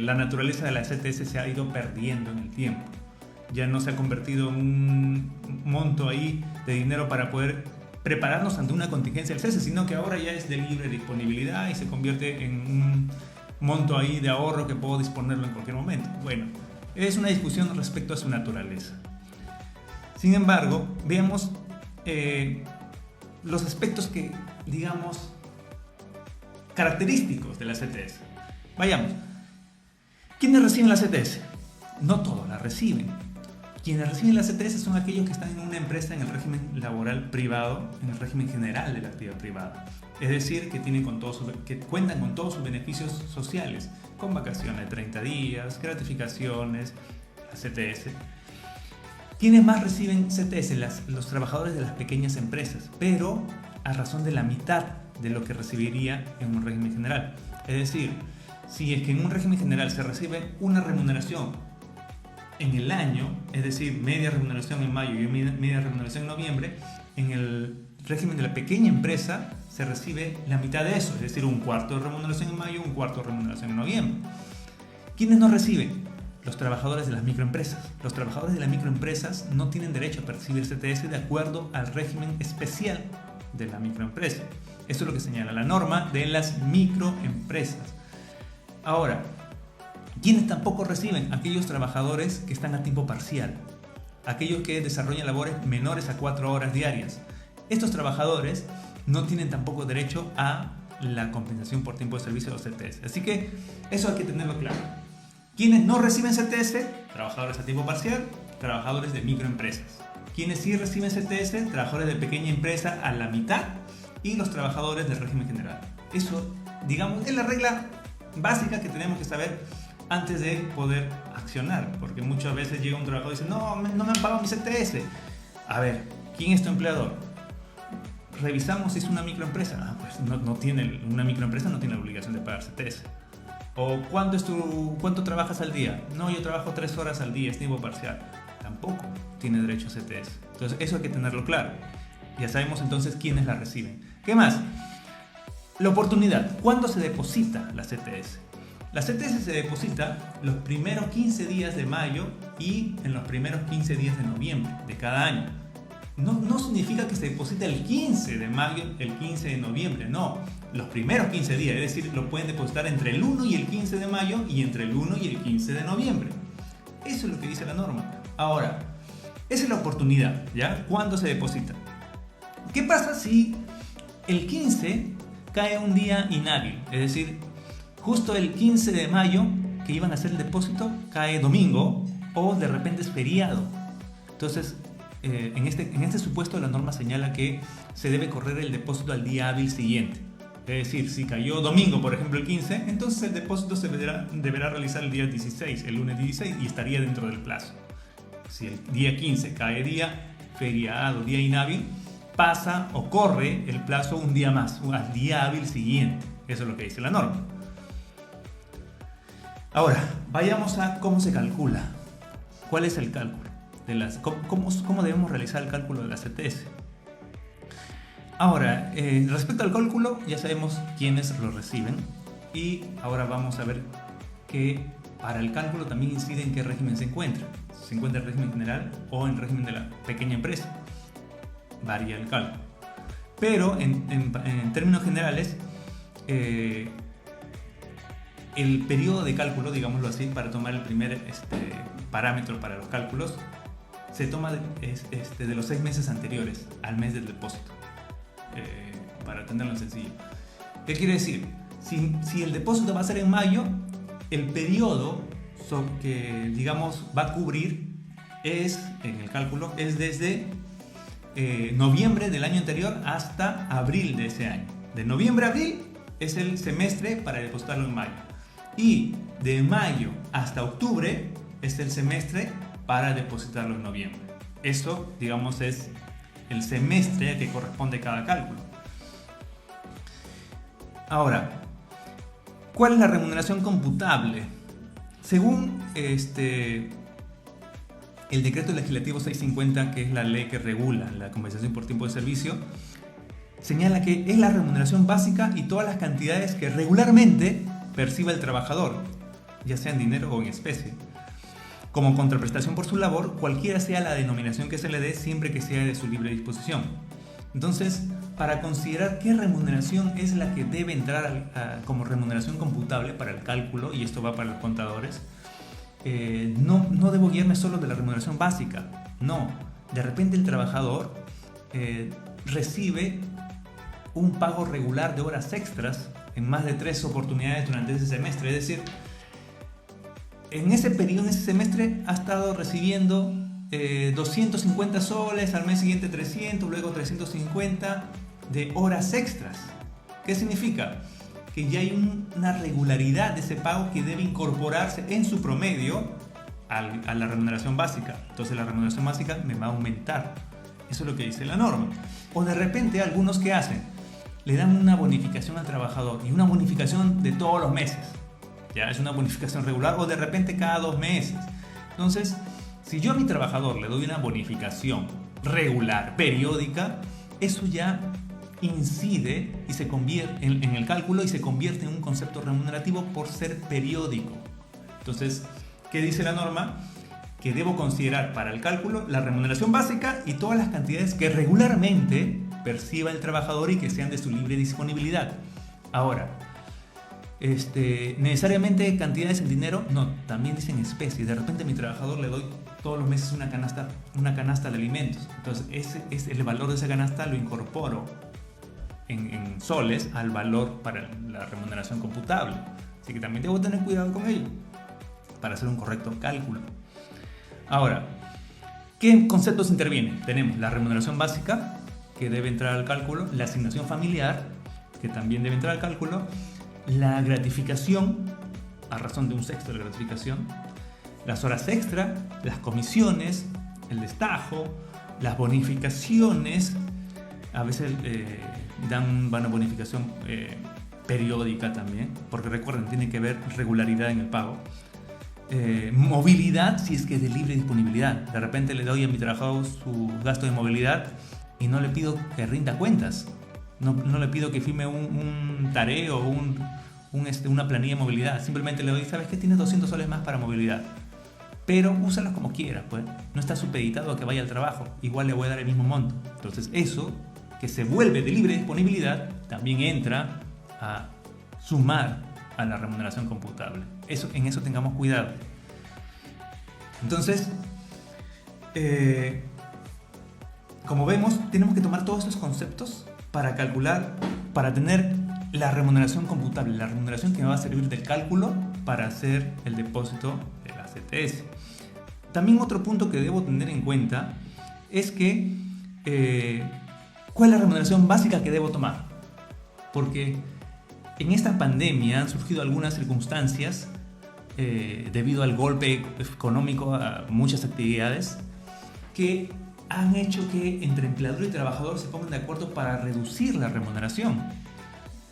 la naturaleza de la CTS se ha ido perdiendo en el tiempo. Ya no se ha convertido en un monto ahí de dinero para poder prepararnos ante una contingencia del cese, sino que ahora ya es de libre disponibilidad y se convierte en un monto ahí de ahorro que puedo disponerlo en cualquier momento. Bueno, es una discusión respecto a su naturaleza. Sin embargo, veamos los aspectos que, digamos, característicos de la CTS. Vayamos. ¿Quiénes reciben la CTS? No todos la reciben. Quienes reciben la CTS son aquellos que están en una empresa en el régimen laboral privado, en el régimen general de la actividad privada. Es decir, que cuentan con todos sus beneficios sociales, con vacaciones de 30 días, gratificaciones, la CTS. ¿Quiénes más reciben CTS? Los trabajadores de las pequeñas empresas, pero a razón de la mitad de lo que recibiría en un régimen general. Es decir, si es que en un régimen general se recibe una remuneración en el año, es decir, media remuneración en mayo y media remuneración en noviembre, en el régimen de la pequeña empresa se recibe la mitad de eso, es decir, un cuarto de remuneración en mayo, un cuarto de remuneración en noviembre. ¿Quiénes no reciben? Los trabajadores de las microempresas. Los trabajadores de las microempresas no tienen derecho a percibir CTS de acuerdo al régimen especial de la microempresa. Eso es lo que señala la norma de las microempresas. Ahora, ¿quiénes tampoco reciben? Aquellos trabajadores que están a tiempo parcial, aquellos que desarrollan labores menores a 4 horas diarias. Estos trabajadores no tienen tampoco derecho a la compensación por tiempo de servicio o CTS. Así que eso hay que tenerlo claro. ¿Quiénes no reciben CTS? Trabajadores a tiempo parcial, trabajadores de microempresas. ¿Quiénes sí reciben CTS? Trabajadores de pequeña empresa a la mitad y los trabajadores del régimen general. Eso, digamos, es la regla básica que tenemos que saber antes de poder accionar, porque muchas veces llega un trabajador y dice no me han pagado mi CTS. A ver, ¿quién es tu empleador? Revisamos si es una microempresa. Pues una microempresa no tiene la obligación de pagar CTS. ¿O cuánto trabajas al día? No, yo trabajo 3 horas al día, es tiempo parcial. Tampoco tiene derecho a CTS. Entonces eso hay que tenerlo claro. Ya sabemos entonces quiénes la reciben. ¿Qué más? La oportunidad. ¿Cuándo se deposita la CTS? La CTS se deposita los primeros 15 días de mayo y en los primeros 15 días de noviembre de cada año. No significa que se deposite el 15 de mayo, el 15 de noviembre, no. Los primeros 15 días, es decir, lo pueden depositar entre el 1 y el 15 de mayo y entre el 1 y el 15 de noviembre. Eso es lo que dice la norma. Ahora, esa es la oportunidad, ¿ya? ¿Cuándo se deposita? ¿Qué pasa si el 15 cae un día inhábil? Es decir, justo el 15 de mayo que iban a hacer el depósito cae domingo o de repente es feriado. Entonces, en este supuesto la norma señala que se debe correr el depósito al día hábil siguiente. Es decir, si cayó domingo, por ejemplo, el 15, entonces el depósito se deberá realizar el día 16, el lunes 16, y estaría dentro del plazo. Si el día 15 cae día feriado, día inhábil, pasa o corre el plazo un día más, al día hábil siguiente. Eso es lo que dice la norma. Ahora, vayamos a cómo se calcula. ¿Cuál es el cálculo? ¿Cómo debemos realizar el cálculo de la CTS? Ahora, respecto al cálculo, ya sabemos quiénes lo reciben. Y ahora vamos a ver que para el cálculo también incide en qué régimen se encuentra. Si se encuentra en régimen general o en régimen de la pequeña empresa. Varía el cálculo. Pero en términos generales, el periodo de cálculo, digámoslo así, para tomar el primer parámetro para los cálculos, se toma de los 6 meses anteriores al mes del depósito, para tenerlo sencillo. ¿Qué quiere decir? Si el depósito va a ser en mayo, el periodo que, digamos, va a cubrir en el cálculo es desde noviembre del año anterior hasta abril de ese año. De noviembre a abril es el semestre para depositarlo en mayo. Y de mayo hasta octubre es el semestre para depositarlo en noviembre. Eso, digamos, es el semestre a que corresponde cada cálculo. Ahora, ¿cuál es la remuneración computable? Según el decreto legislativo 650, que es la ley que regula la compensación por tiempo de servicio, señala que es la remuneración básica y todas las cantidades que regularmente perciba el trabajador. ya sea en dinero o en especie. Como contraprestación por su labor, cualquiera sea la denominación que se le dé, siempre que sea de su libre disposición. Entonces, para considerar qué remuneración es la que debe entrar como remuneración computable para el cálculo, y esto va para los contadores, no debo guiarme solo de la remuneración básica. No, de repente el trabajador recibe un pago regular de horas extras en más de 3 oportunidades durante ese semestre. Es decir, en ese periodo, en ese semestre, ha estado recibiendo 250 soles, al mes siguiente 300, luego 350 de horas extras. ¿Qué significa? Que ya hay una regularidad de ese pago que debe incorporarse en su promedio a la remuneración básica. Entonces la remuneración básica me va a aumentar. Eso es lo que dice la norma. O de repente algunos que hacen, le dan una bonificación al trabajador, y una bonificación de todos los meses. Ya es una bonificación regular, o de repente cada 2 meses. Entonces, si yo a mi trabajador le doy una bonificación regular, periódica, eso ya incide y se convierte en el cálculo y se convierte en un concepto remunerativo por ser periódico. Entonces, ¿qué dice la norma? Que debo considerar para el cálculo la remuneración básica y todas las cantidades que regularmente perciba el trabajador y que sean de su libre disponibilidad. Ahora, necesariamente cantidades en dinero, no, también dicen especies. De repente a mi trabajador le doy todos los meses una canasta de alimentos. Entonces ese el valor de esa canasta lo incorporo en soles al valor para la remuneración computable. Así que también debo tener cuidado con ello para hacer un correcto cálculo. Ahora, ¿qué conceptos intervienen? Tenemos la remuneración básica, que debe entrar al cálculo, la asignación familiar, que también debe entrar al cálculo, la gratificación, a razón de 1/6 de la gratificación, las horas extra, las comisiones, el destajo, las bonificaciones. A veces dan una bonificación periódica también, porque recuerden, tiene que haber regularidad en el pago. Movilidad, si es que es de libre disponibilidad. De repente le doy a mi trabajador su gasto de movilidad y no le pido que rinda cuentas, no le pido que firme un tareo o una planilla de movilidad. Simplemente le doy, ¿sabes qué? Tienes 200 soles más para movilidad, pero úsalos como quieras, pues. No está supeditado a que vaya al trabajo, igual le voy a dar el mismo monto. Entonces eso, que se vuelve de libre disponibilidad, también entra a sumar a la remuneración computable. En eso tengamos cuidado. Entonces, como vemos, tenemos que tomar todos estos conceptos para calcular, para tener la remuneración computable, la remuneración que me va a servir del cálculo para hacer el depósito de la CTS. También otro punto que debo tener en cuenta es que ¿cuál es la remuneración básica que debo tomar? Porque en esta pandemia han surgido algunas circunstancias debido al golpe económico a muchas actividades que han hecho que entre empleador y trabajador se pongan de acuerdo para reducir la remuneración.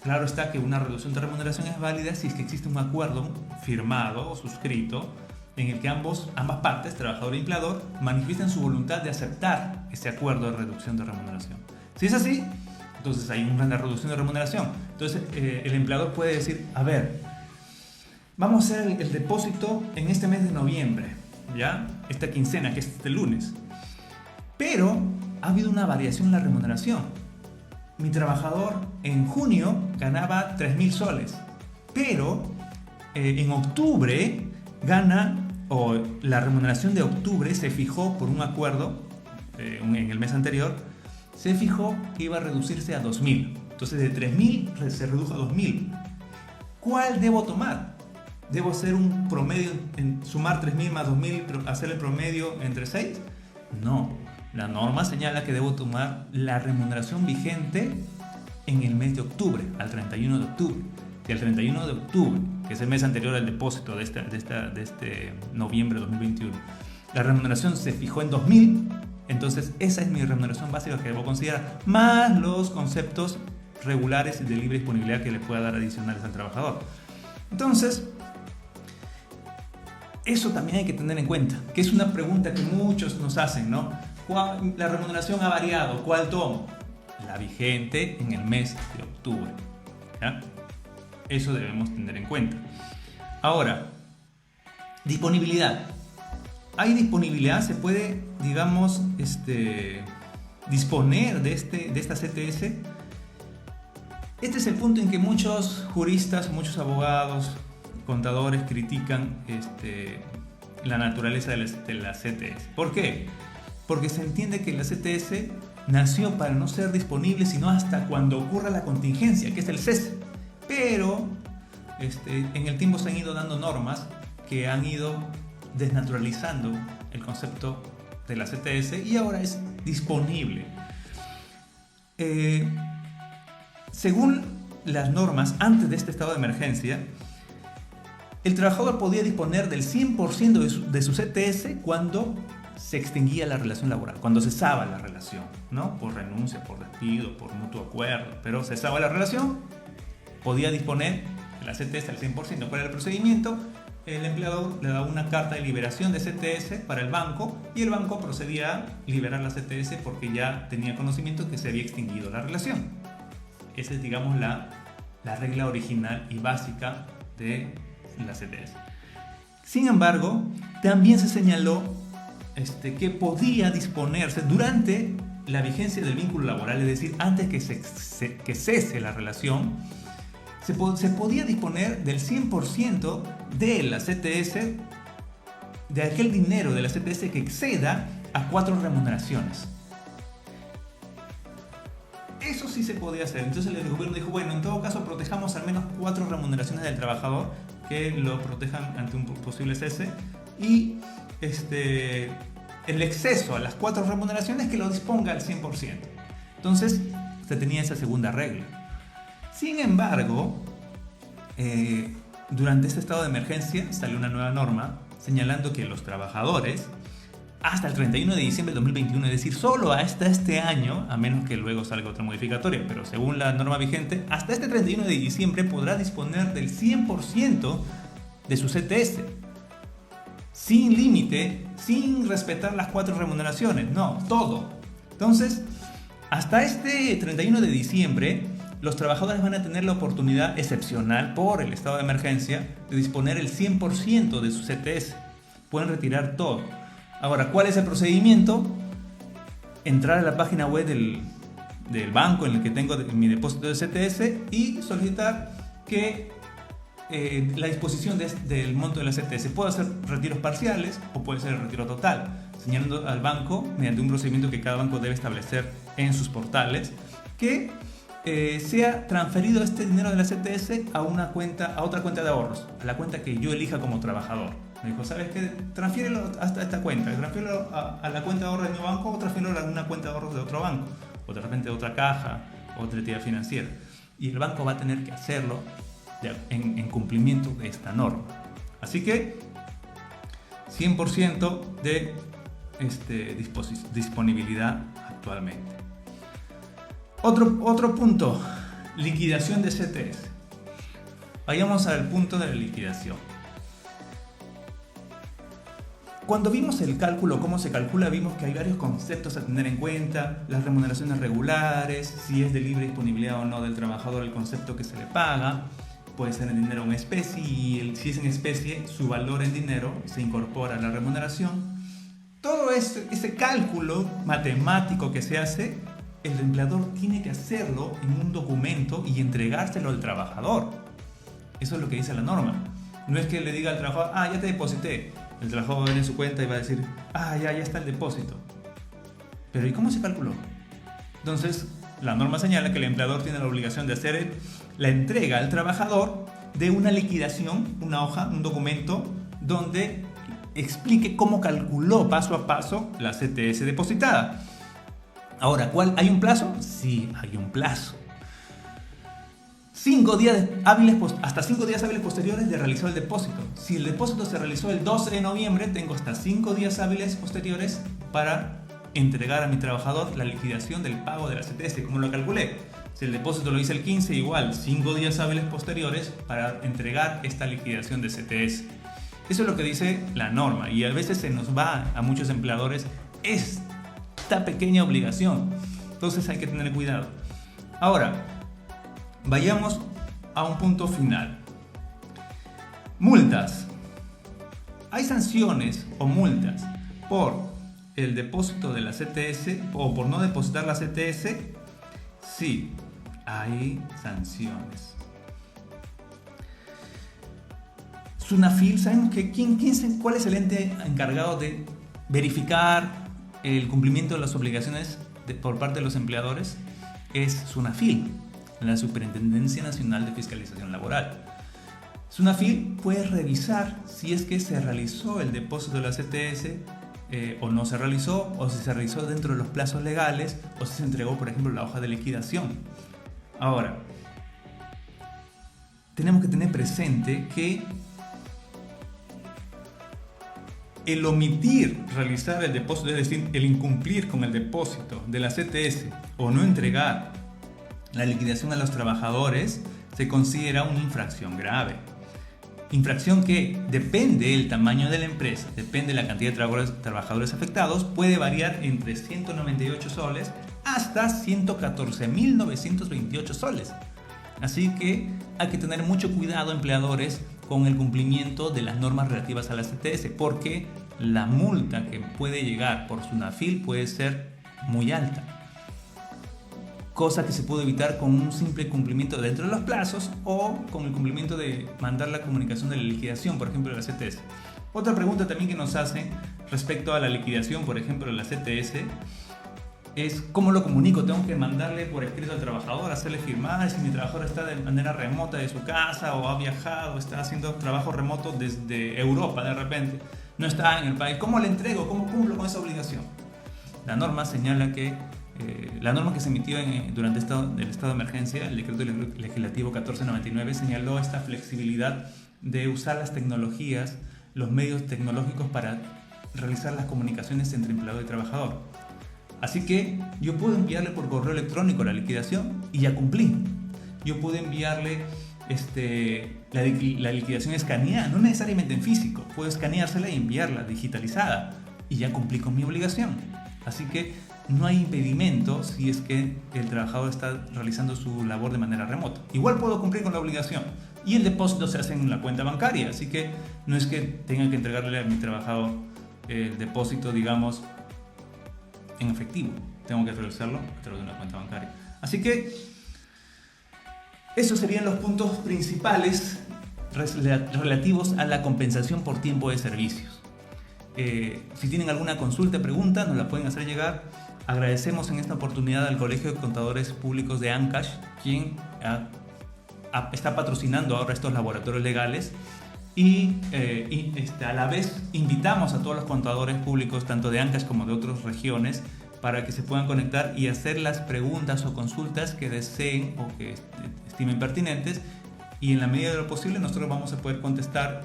Claro está que una reducción de remuneración es válida si es que existe un acuerdo firmado o suscrito en el que ambas partes, trabajador y empleador, manifiesten su voluntad de aceptar ese acuerdo de reducción de remuneración. Si es así, entonces hay una reducción de remuneración. Entonces el empleador puede decir, a ver, vamos a hacer el depósito en este mes de noviembre, ¿ya? Esta quincena, que es este lunes. Pero ha habido una variación en la remuneración. Mi trabajador en junio ganaba 3.000 soles, pero en octubre la remuneración de octubre se fijó por un acuerdo en el mes anterior, se fijó que iba a reducirse a 2.000. Entonces de 3.000 se redujo a 2.000. ¿Cuál debo tomar? ¿Debo hacer un promedio, sumar 3.000 más 2.000, pero hacer el promedio entre 6? No. La norma señala que debo tomar la remuneración vigente en el mes de octubre, al 31 de octubre. Y al 31 de octubre, que es el mes anterior al depósito de este noviembre de 2021, la remuneración se fijó en 2.000, entonces esa es mi remuneración básica que debo considerar, más los conceptos regulares y de libre disponibilidad que le pueda dar adicionales al trabajador. Entonces, eso también hay que tener en cuenta, que es una pregunta que muchos nos hacen, ¿no? La remuneración ha variado, ¿cuál tomo? La vigente en el mes de octubre, ¿ya? Eso debemos tener en cuenta. Ahora, Disponibilidad. Hay disponibilidad, se puede, digamos, disponer de esta CTS. Este es el punto en que muchos juristas, muchos abogados, contadores critican la naturaleza de la CTS. ¿Por qué? Porque se entiende que la CTS nació para no ser disponible sino hasta cuando ocurra la contingencia, que es el cese. Pero en el tiempo se han ido dando normas que han ido desnaturalizando el concepto de la CTS y ahora es disponible. Según las normas, antes de este estado de emergencia, el trabajador podía disponer del 100% de su CTS cuando se extinguía la relación laboral, cuando cesaba la relación, ¿no? Por renuncia, por despido, por mutuo acuerdo, pero cesaba la relación, podía disponer de la CTS al 100%. ¿Cuál era el procedimiento? El empleador le daba una carta de liberación de CTS para el banco y el banco procedía a liberar la CTS porque ya tenía conocimiento que se había extinguido la relación. Esa es, digamos, la regla original y básica de la CTS. Sin embargo, también se señaló que podía disponerse durante la vigencia del vínculo laboral, es decir, antes que cese la relación, se podía disponer del 100% de la CTS, de aquel dinero de la CTS que exceda a 4 remuneraciones. Eso sí se podía hacer. Entonces el gobierno dijo, bueno, en todo caso protejamos al menos 4 remuneraciones del trabajador que lo protejan ante un posible cese y el exceso a las 4 remuneraciones que lo disponga al 100%. Entonces se tenía esa segunda regla. Sin embargo, durante este estado de emergencia salió una nueva norma señalando que los trabajadores hasta el 31 de diciembre de 2021, es decir, solo hasta este año, a menos que luego salga otra modificatoria, pero según la norma vigente, hasta este 31 de diciembre podrá disponer del 100% de su CTS, sin límite, sin respetar las 4 remuneraciones, no, todo. Entonces, hasta este 31 de diciembre, los trabajadores van a tener la oportunidad excepcional por el estado de emergencia de disponer el 100% de su CTS. Pueden retirar todo. Ahora, ¿cuál es el procedimiento? Entrar a la página web del banco en el que tengo mi depósito de CTS y solicitar que la disposición del monto de la CTS. Puede ser retiros parciales o puede ser el retiro total, señalando al banco, mediante un procedimiento que cada banco debe establecer en sus portales, que sea transferido este dinero de la CTS a otra cuenta de ahorros, a la cuenta que yo elija como trabajador. Me dijo, ¿sabes qué? Transfiérelo hasta esta cuenta, transfiérelo a la cuenta de ahorros de mi banco o transfiérelo a una cuenta de ahorros de otro banco, o de repente de otra caja, o otra entidad financiera. Y el banco va a tener que hacerlo en cumplimiento de esta norma. Así que 100% de disponibilidad actualmente. Otro punto, liquidación de CTS. Vayamos al punto de la liquidación. Cuando vimos el cálculo, cómo se calcula, vimos que hay varios conceptos a tener en cuenta: las remuneraciones regulares, si es de libre disponibilidad o no del trabajador el concepto que se le paga, puede ser en dinero o en especie, y si es en especie, su valor en dinero se incorpora a la remuneración. Todo ese cálculo matemático que se hace, el empleador tiene que hacerlo en un documento y entregárselo al trabajador. Eso es lo que dice la norma. No es que le diga al trabajador, ya te deposité. El trabajador va a ver en su cuenta y va a decir, ya está el depósito. Pero ¿y cómo se calculó? Entonces, la norma señala que el empleador tiene la obligación de hacer la entrega al trabajador de una liquidación, una hoja, un documento, donde explique cómo calculó paso a paso la CTS depositada. Ahora, ¿hay un plazo? Sí, hay un plazo. 5 días hábiles, hasta 5 días hábiles posteriores de realizar el depósito. Si el depósito se realizó el 12 de noviembre, tengo hasta 5 días hábiles posteriores para entregar a mi trabajador la liquidación del pago de la CTS. ¿Cómo lo calculé? Si el depósito lo hice el 15, igual 5 días hábiles posteriores para entregar esta liquidación de CTS. Eso es lo que dice la norma, y a veces se nos va a muchos empleadores esta pequeña obligación. Entonces hay que tener cuidado. Ahora, vayamos a un punto final. Multas. ¿Hay sanciones o multas por el depósito de la CTS o por no depositar la CTS? Sí, hay sanciones. Sunafil, ¿saben cuál es el ente encargado de verificar el cumplimiento de las obligaciones por parte de los empleadores? Es Sunafil, la Superintendencia Nacional de Fiscalización Laboral. Sunafil puede revisar si es que se realizó el depósito de la CTS o no se realizó, o si se realizó dentro de los plazos legales, o si se entregó, por ejemplo, la hoja de liquidación. Ahora, tenemos que tener presente que el omitir realizar el depósito, es decir, el incumplir con el depósito de la CTS o no entregar la liquidación a los trabajadores, se considera una infracción grave. Infracción que depende del tamaño de la empresa, depende de la cantidad de trabajadores afectados, puede variar entre 198 soles hasta 114.928 soles. Así que hay que tener mucho cuidado, empleadores, con el cumplimiento de las normas relativas a la CTS, porque la multa que puede llegar por Sunafil puede ser muy alta, cosa que se puede evitar con un simple cumplimiento dentro de los plazos o con el cumplimiento de mandar la comunicación de la liquidación, por ejemplo, de la CTS. Otra pregunta también que nos hacen respecto a la liquidación, por ejemplo, de la CTS, es ¿cómo lo comunico? ¿Tengo que mandarle por escrito al trabajador, hacerle firmar si mi trabajador está de manera remota de su casa o ha viajado, está haciendo trabajo remoto desde Europa de repente, no está en el país? ¿Cómo le entrego? ¿Cómo cumplo con esa obligación? La norma señala que la norma que se emitió durante el estado de emergencia, el decreto legislativo 1499, señaló esta flexibilidad de usar las tecnologías, los medios tecnológicos para realizar las comunicaciones entre empleado y trabajador. Así que yo puedo enviarle por correo electrónico la liquidación y ya cumplí. Yo puedo enviarle la liquidación escaneada, no necesariamente en físico, puedo escaneársela y enviarla digitalizada y ya cumplí con mi obligación. Así que no hay impedimento si es que el trabajador está realizando su labor de manera remota. Igual puedo cumplir con la obligación y el depósito se hace en la cuenta bancaria, así que no es que tenga que entregarle a mi trabajador el depósito, digamos, en efectivo. Tengo que realizarlo a través de una cuenta bancaria. Así que esos serían los puntos principales relativos a la compensación por tiempo de servicios. Si tienen alguna consulta, pregunta, nos la pueden hacer llegar. Agradecemos en esta oportunidad al Colegio de Contadores Públicos de Ancash, quien está patrocinando ahora estos laboratorios legales, y a la vez invitamos a todos los contadores públicos, tanto de Ancash como de otras regiones, para que se puedan conectar y hacer las preguntas o consultas que deseen o que estimen pertinentes, y en la medida de lo posible nosotros vamos a poder contestar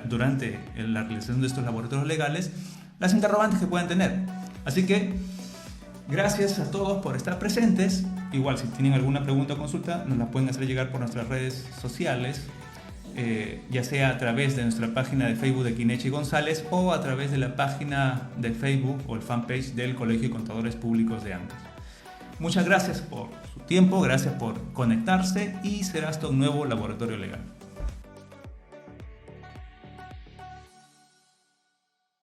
durante la realización de estos laboratorios legales las interrogantes que puedan tener. Así que gracias a todos por estar presentes. Igual, si tienen alguna pregunta o consulta, nos la pueden hacer llegar por nuestras redes sociales, ya sea a través de nuestra página de Facebook de Quineche y González o a través de la página de Facebook o el fanpage del Colegio de Contadores Públicos de Ancash. Muchas gracias por su tiempo, gracias por conectarse y será hasta un nuevo laboratorio legal.